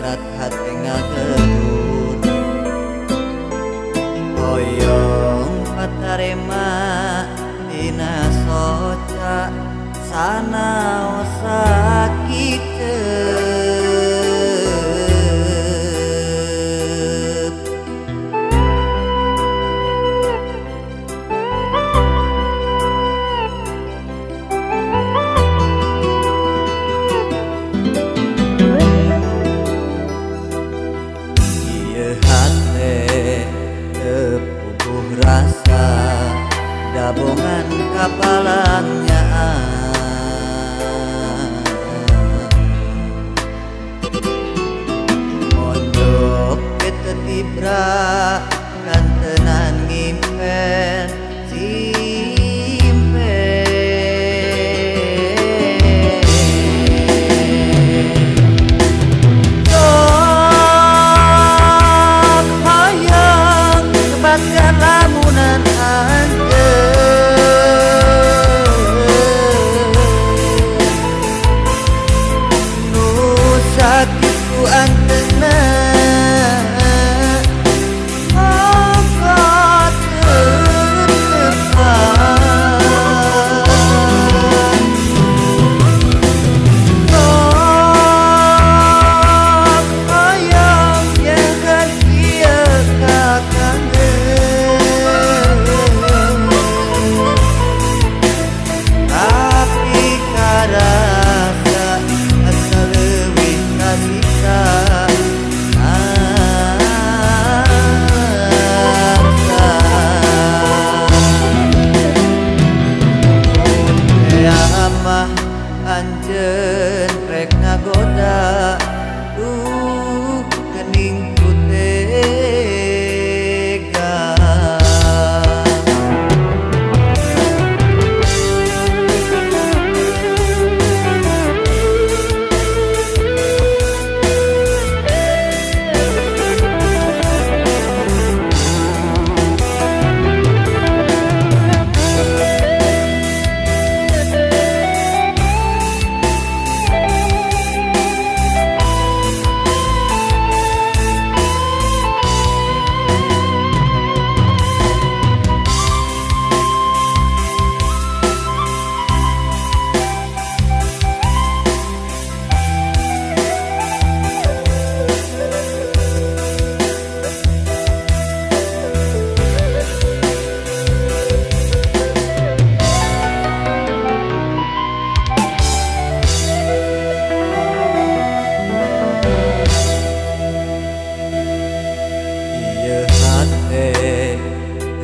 berat hati ngageun hoyong patarema dina soca sanaos sakiteup ieu hate teu puguh rasa dabongan kapalangnya mondok kita tibra kantenan ngimpen simpen sok hayang kebatkan lamunan sakit ku antena mongko terdepan sok hayang jangan kia kakangen tapi karasa asa leuwih kasika amah anjeun rek ngagoda geuning ku tega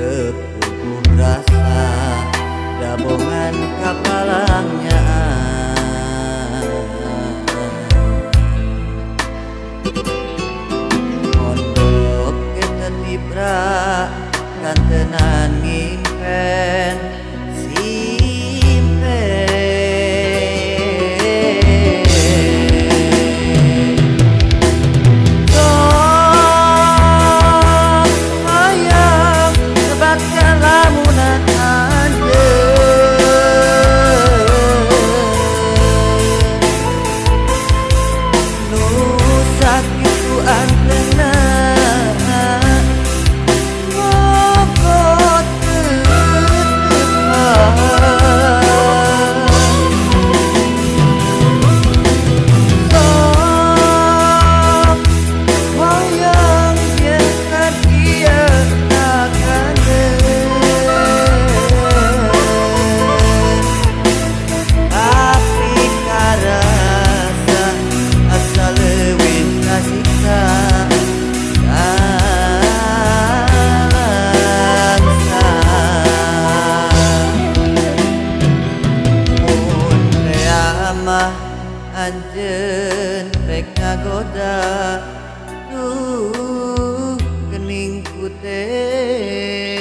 kepuguh rasa dabongan kapalangnya mondok kita tibra kantenan ngimpen anjeun rek ngagoda geuning ku teh